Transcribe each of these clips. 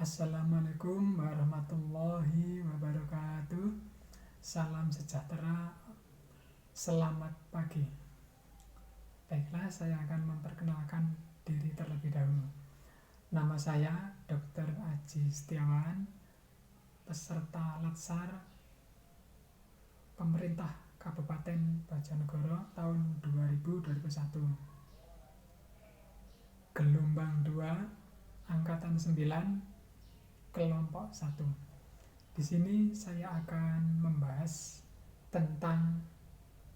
Assalamualaikum warahmatullahi wabarakatuh. Salam sejahtera, selamat pagi. Baiklah, saya akan memperkenalkan diri terlebih dahulu. Nama saya Dr. Aji Setiawan, peserta Latsar Pemerintah Kabupaten Bojonegoro tahun 2021. Gelombang 2, Angkatan 9, Kelompok 1. Di sini saya akan membahas tentang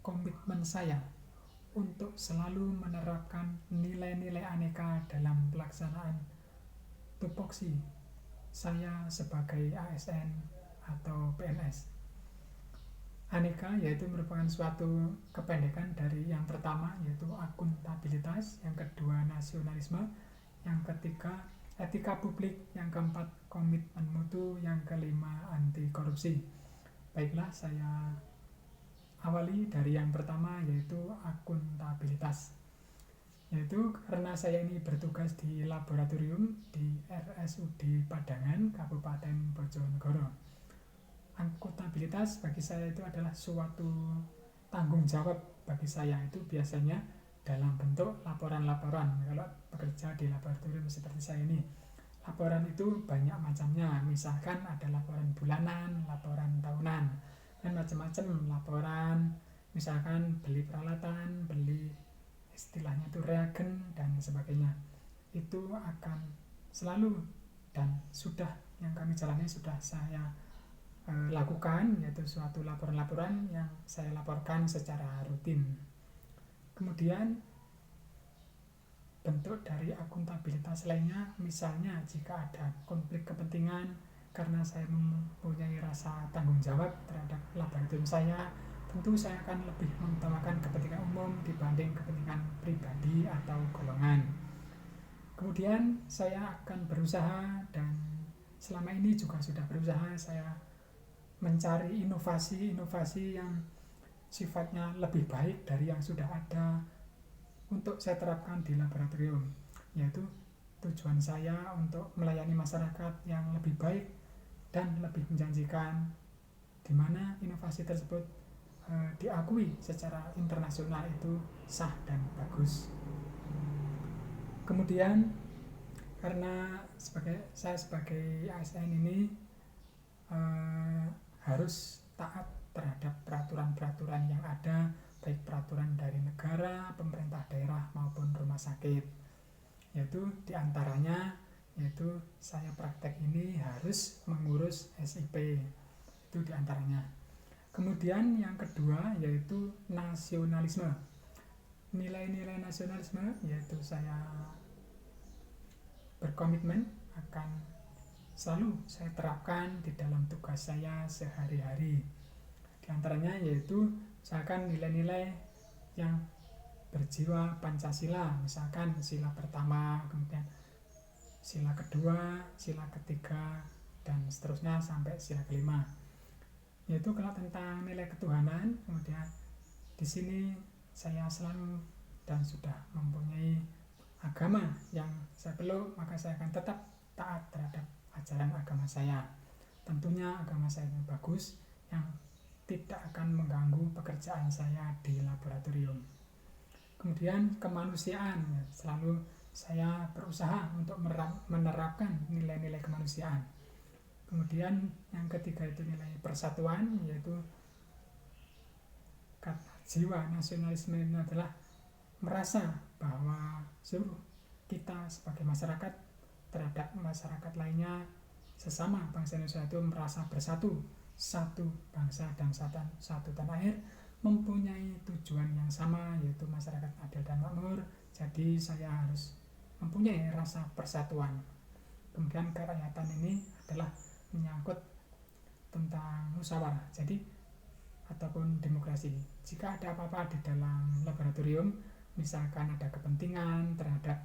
komitmen saya untuk selalu menerapkan nilai-nilai aneka dalam pelaksanaan tupoksi saya sebagai ASN atau PNS. Aneka yaitu merupakan suatu kependekan dari yang pertama yaitu akuntabilitas, yang kedua nasionalisme, yang ketiga etika publik, yang keempat komitmen mutu, yang kelima anti korupsi. Baiklah, saya awali dari yang pertama yaitu akuntabilitas. Yaitu karena saya ini bertugas di laboratorium di RSUD Padangan, Kabupaten Bojonegoro. Akuntabilitas bagi saya itu adalah suatu tanggung jawab bagi saya, itu biasanya dalam bentuk laporan-laporan. Kalau bekerja di laboratorium seperti saya ini, laporan itu banyak macamnya. Misalkan ada laporan bulanan, laporan tahunan, dan macam-macam laporan. Misalkan beli peralatan, beli istilahnya itu reagen dan sebagainya. Itu akan selalu dan sudah yang kami jalani sudah saya lakukan, yaitu suatu laporan-laporan yang saya laporkan secara rutin. Kemudian bentuk dari akuntabilitas lainnya, misalnya jika ada konflik kepentingan karena saya mempunyai rasa tanggung jawab terhadap laboratorium saya, tentu saya akan lebih mengutamakan kepentingan umum dibanding kepentingan pribadi atau golongan. Kemudian saya akan berusaha, dan selama ini juga sudah berusaha, saya mencari inovasi-inovasi yang sifatnya lebih baik dari yang sudah ada untuk saya terapkan di laboratorium, yaitu tujuan saya untuk melayani masyarakat yang lebih baik dan lebih menjanjikan, di mana inovasi tersebut diakui secara internasional itu sah dan bagus. Kemudian karena saya sebagai ASN ini harus taat terhadap peraturan-peraturan yang ada, baik peraturan dari negara, pemerintah daerah maupun rumah sakit. Yaitu diantaranya yaitu saya praktek ini harus mengurus SIP, itu diantaranya. Kemudian yang kedua yaitu nasionalisme. Nilai-nilai nasionalisme yaitu saya berkomitmen akan selalu saya terapkan di dalam tugas saya sehari-hari. Di antaranya yaitu misalkan nilai-nilai yang berjiwa Pancasila, misalkan sila pertama, kemudian sila kedua, sila ketiga, dan seterusnya sampai sila kelima. Yaitu kalau tentang nilai ketuhanan, kemudian di sini saya selalu dan sudah mempunyai agama yang saya peluk, maka saya akan tetap taat terhadap ajaran agama saya. Tentunya agama saya yang bagus, yang tidak akan mengganggu pekerjaan saya di laboratorium. Kemudian kemanusiaan, selalu saya berusaha untuk menerapkan nilai-nilai kemanusiaan. Kemudian yang ketiga itu nilai persatuan, yaitu jiwa nasionalisme ini adalah merasa bahwa seluruh kita sebagai masyarakat terhadap masyarakat lainnya, sesama bangsa Indonesia itu merasa bersatu, satu bangsa dan satu tanah air, mempunyai tujuan yang sama yaitu masyarakat adil dan makmur. Jadi saya harus mempunyai rasa persatuan. Kemudian kerakyatan ini adalah menyangkut tentang musyawarah, jadi ataupun demokrasi. Jika ada apa-apa di dalam laboratorium, misalkan ada kepentingan terhadap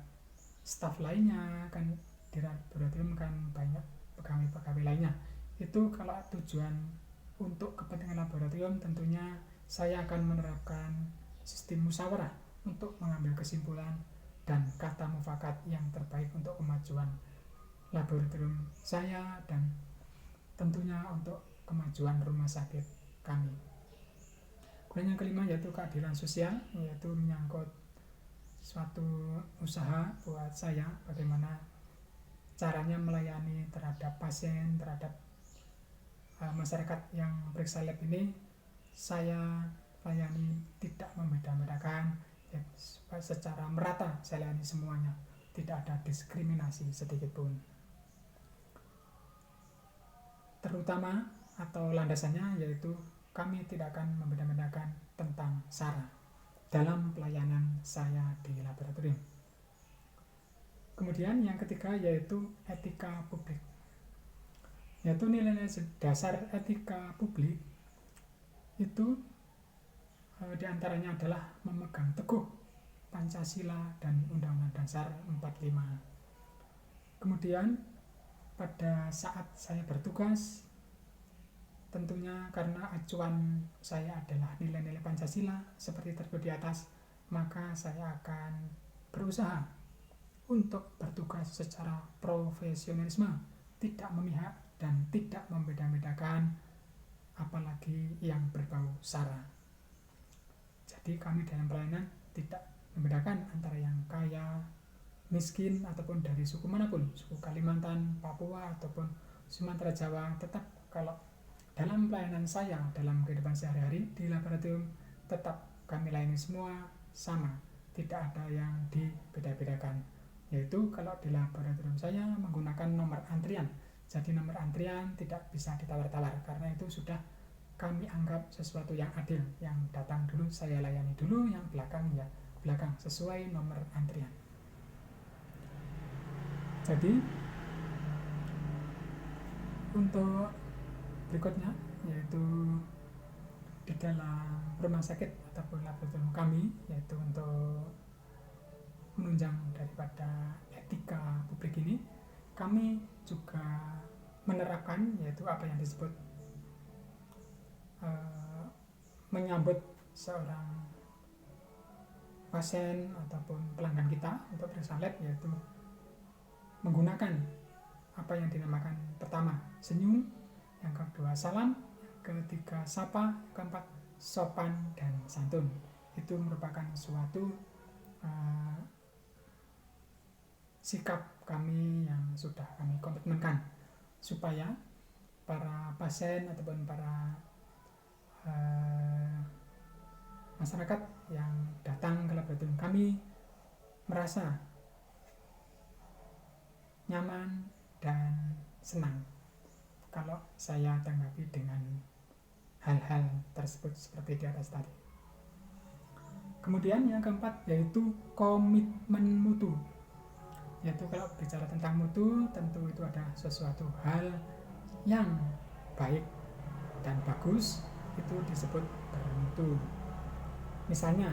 staf lainnya, kan di laboratorium kan banyak pegawai-pegawai lainnya, itu kalau tujuan untuk kepentingan laboratorium, tentunya saya akan menerapkan sistem musyawarah untuk mengambil kesimpulan dan kata mufakat yang terbaik untuk kemajuan laboratorium saya dan tentunya untuk kemajuan rumah sakit kami. Kemudian yang kelima yaitu keadilan sosial, yaitu menyangkut suatu usaha buat saya bagaimana caranya melayani terhadap pasien, terhadap masyarakat yang periksa lab ini. Saya layani tidak membeda-bedakan, ya, secara merata saya layani semuanya, tidak ada diskriminasi sedikit pun. Terutama atau landasannya yaitu kami tidak akan membeda-bedakan tentang SARA dalam pelayanan saya di laboratorium. Kemudian yang ketiga yaitu etika publik, yaitu nilai-nilai dasar etika publik itu diantaranya adalah memegang teguh Pancasila dan Undang-Undang Dasar 45. Kemudian pada saat saya bertugas, tentunya karena acuan saya adalah nilai-nilai Pancasila seperti tersebut di atas, maka saya akan berusaha untuk bertugas secara profesionalisme, tidak memihak dan tidak membeda-bedakan, apalagi yang berbau SARA. Jadi kami dalam pelayanan tidak membedakan antara yang kaya, miskin, ataupun dari suku manapun, suku Kalimantan, Papua, ataupun Sumatera Jawa. Tetap kalau dalam pelayanan saya, dalam kehidupan sehari-hari di laboratorium, tetap kami layani semua sama, tidak ada yang dibeda-bedakan. Yaitu kalau di laboratorium saya menggunakan nomor antrian, jadi nomor antrian tidak bisa ditawar-tawar, karena itu sudah kami anggap sesuatu yang adil. Yang datang dulu saya layani dulu, yang belakang ya belakang, sesuai nomor antrian. Jadi untuk berikutnya yaitu di dalam rumah sakit ataupun laboratorium kami, yaitu untuk menunjang daripada etika publik ini, kami juga menerapkan yaitu apa yang disebut menyambut seorang pasien ataupun pelanggan kita untuk periksa lab, yaitu menggunakan apa yang dinamakan pertama senyum, yang kedua salam, yang ketiga sapa, yang keempat sopan dan santun. Itu merupakan suatu sikap kami yang sudah kami komitmenkan supaya para pasien ataupun para masyarakat yang datang ke laboratorium kami merasa nyaman dan senang kalau saya tanggapi dengan hal-hal tersebut seperti di atas tadi. Kemudian yang keempat yaitu komitmen mutu, yaitu kalau bicara tentang mutu, tentu itu ada sesuatu hal yang baik dan bagus, itu disebut bermutu. Misalnya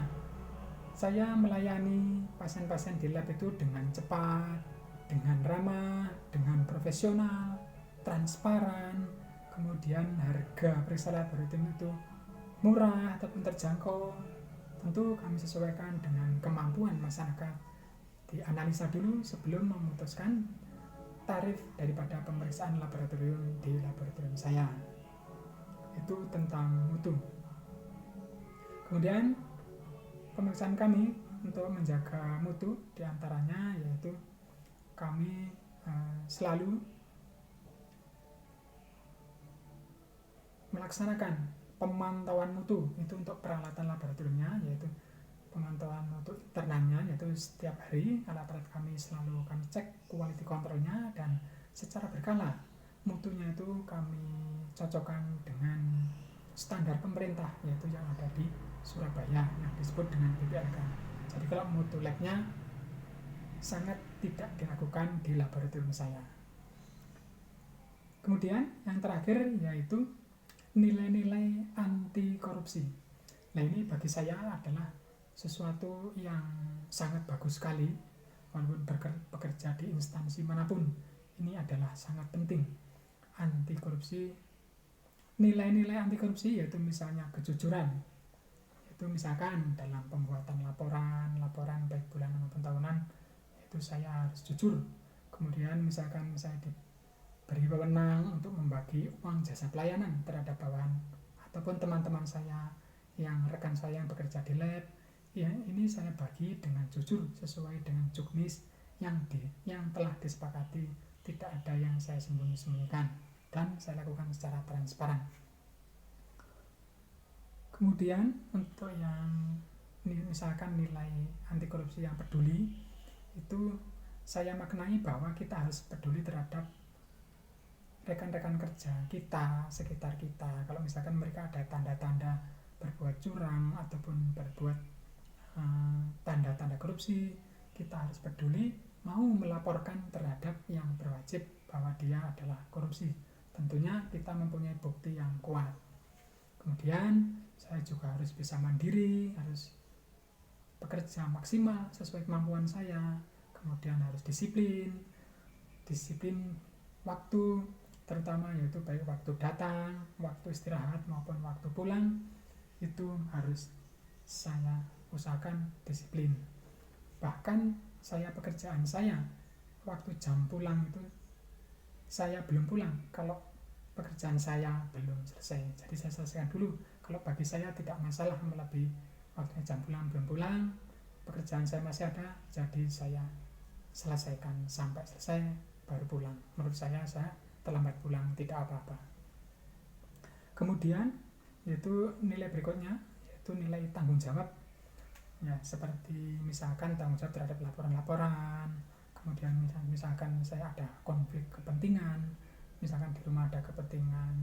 saya melayani pasien-pasien di lab itu dengan cepat, dengan ramah, dengan profesional, transparan, kemudian harga periksa laboratorium itu murah ataupun terjangkau. Tentu kami sesuaikan dengan kemampuan masyarakat, dianalisa dulu sebelum memutuskan tarif daripada pemeriksaan laboratorium di laboratorium saya. Itu tentang mutu. Kemudian pemeriksaan kami untuk menjaga mutu diantaranya yaitu kami selalu melaksanakan pemantauan mutu. Itu untuk peralatan laboratoriumnya, yaitu pemantauan mutu internalnya, yaitu setiap hari alat-alat kami selalu kami cek quality controlnya, dan secara berkala mutunya itu kami cocokkan dengan standar pemerintah, yaitu yang ada di Surabaya yang disebut dengan BPLK. Jadi kalau mutu labnya sangat tidak diragukan di laboratorium saya. Kemudian yang terakhir yaitu nilai-nilai anti korupsi. Nah, ini bagi saya adalah sesuatu yang sangat bagus sekali, walaupun bekerja di instansi manapun, ini adalah sangat penting. Anti korupsi, nilai-nilai anti korupsi yaitu misalnya kejujuran, itu misalkan dalam pembuatan laporan baik bulanan maupun tahunan, itu saya harus jujur. Kemudian misalkan saya diberi wewenang untuk membagi uang jasa pelayanan terhadap bawahan ataupun teman-teman saya yang rekan saya yang bekerja di lab, ya ini saya bagi dengan jujur sesuai dengan juknis yang telah disepakati, tidak ada yang saya sembunyi-sembunyikan dan saya lakukan secara transparan. Kemudian untuk yang misalkan nilai anti korupsi yang peduli, itu saya maknai bahwa kita harus peduli terhadap rekan-rekan kerja kita, sekitar kita. Kalau misalkan mereka ada tanda-tanda berbuat curang ataupun berbuat tanda-tanda korupsi, kita harus peduli, mau melaporkan terhadap yang berwajib bahwa dia adalah korupsi. Tentunya kita mempunyai bukti yang kuat. Kemudian saya juga harus bisa mandiri, harus bekerja maksimal sesuai kemampuan saya. Kemudian harus disiplin waktu, terutama yaitu baik waktu datang, waktu istirahat maupun waktu pulang, itu harus saya usahakan disiplin. Bahkan pekerjaan saya waktu jam pulang itu saya belum pulang kalau pekerjaan saya belum selesai, jadi saya selesaikan dulu. Kalau bagi saya tidak masalah melebihi waktunya jam pulang belum pulang, pekerjaan saya masih ada, jadi saya selesaikan sampai selesai baru pulang. Menurut saya terlambat pulang tidak apa-apa. Kemudian yaitu nilai berikutnya, yaitu nilai tanggung jawab, ya seperti misalkan tanggung jawab terhadap laporan-laporan. Kemudian misalkan saya ada konflik kepentingan, misalkan di rumah ada kepentingan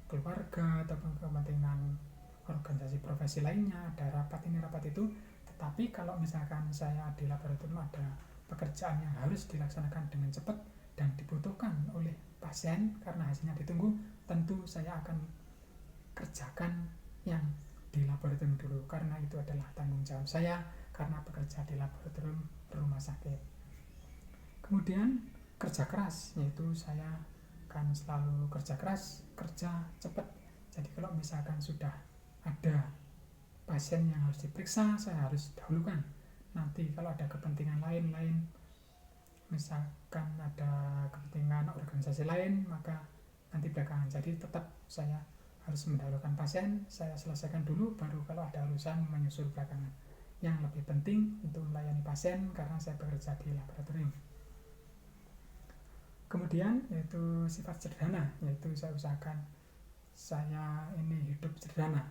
keluarga ataupun kepentingan organisasi profesi lainnya, ada rapat ini rapat itu. Tetapi kalau misalkan saya di laboratorium ada pekerjaan yang harus dilaksanakan dengan cepat dan dibutuhkan oleh pasien karena hasilnya ditunggu, tentu saya akan kerjakan yang di laboratorium dulu, karena itu adalah tanggung jawab saya karena bekerja di laboratorium rumah sakit. Kemudian kerja keras, yaitu saya akan selalu kerja keras, kerja cepat. Jadi kalau misalkan sudah ada pasien yang harus diperiksa, saya harus dahulukan. Nanti kalau ada kepentingan lain, misalkan ada kepentingan organisasi lain, maka nanti belakangan. Jadi tetap saya harus mendahulukan pasien, saya selesaikan dulu, baru kalau ada urusan menyusul belakangan. Yang lebih penting untuk melayani pasien karena saya bekerja di laboratorium. Kemudian yaitu sifat sederhana, yaitu saya usahakan saya ini hidup sederhana.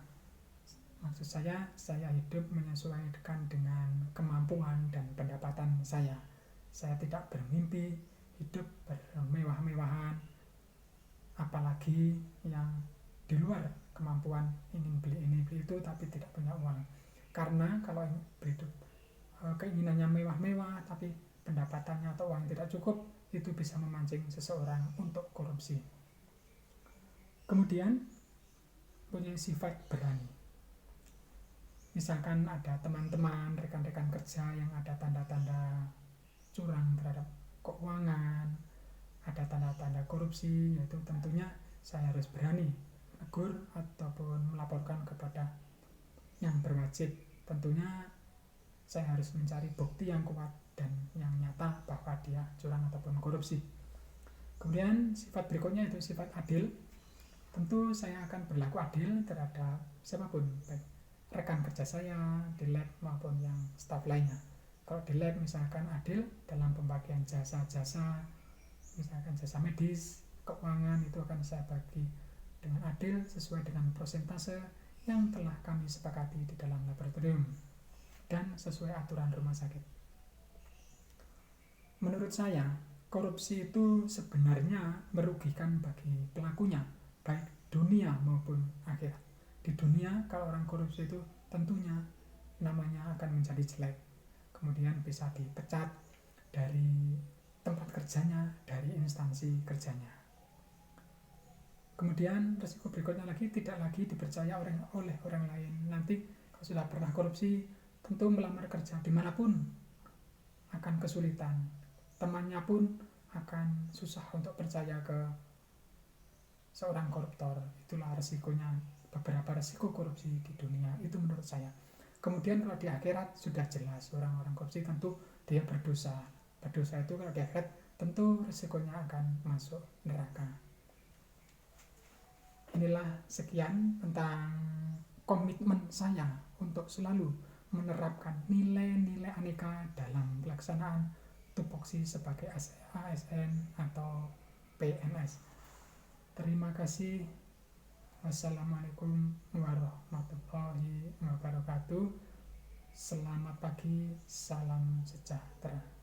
Maksud saya hidup menyesuaikan dengan kemampuan dan pendapatan saya. Saya tidak bermimpi hidup bermewah-mewahan, apalagi yang di luar kemampuan, ingin beli ini beli itu tapi tidak punya uang. Karena kalau berhidup keinginannya mewah-mewah tapi pendapatannya atau uang tidak cukup, itu bisa memancing seseorang untuk korupsi. Kemudian punya sifat berani. Misalkan ada teman-teman, rekan-rekan kerja yang ada tanda-tanda curang terhadap keuangan, ada tanda-tanda korupsi, yaitu tentunya saya harus berani menegur ataupun melaporkan kepada yang berwajib. Tentunya saya harus mencari bukti yang kuat dan yang nyata bahwa dia curang ataupun korupsi. Kemudian sifat berikutnya itu sifat adil. Tentu saya akan berlaku adil terhadap siapapun, baik rekan kerja saya di lab maupun yang staf lainnya. Kalau di lab misalkan adil dalam pembagian jasa-jasa, misalkan jasa medis, keuangan, itu akan saya bagi dengan adil sesuai dengan persentase yang telah kami sepakati di dalam laboratorium dan sesuai aturan rumah sakit. Menurut saya, korupsi itu sebenarnya merugikan bagi pelakunya, baik dunia maupun akhirat. Di dunia, kalau orang korupsi itu tentunya namanya akan menjadi jelek, kemudian bisa dipecat dari tempat kerjanya, dari instansi kerjanya. Kemudian risiko berikutnya lagi, tidak lagi dipercaya oleh orang lain. Nanti kalau sudah pernah korupsi, tentu melamar kerja dimanapun akan kesulitan. Temannya pun akan susah untuk percaya ke seorang koruptor. Itulah resikonya, beberapa resiko korupsi di dunia, itu menurut saya. Kemudian kalau di akhirat sudah jelas, orang-orang korupsi tentu dia berdosa. Berdosa itu kalau di akhirat tentu resikonya akan masuk neraka. Inilah sekian tentang komitmen saya untuk selalu menerapkan nilai-nilai aneka dalam pelaksanaan tupoksi sebagai ASN atau PNS. Terima kasih. Wassalamualaikum warahmatullahi wabarakatuh. Selamat pagi, salam sejahtera.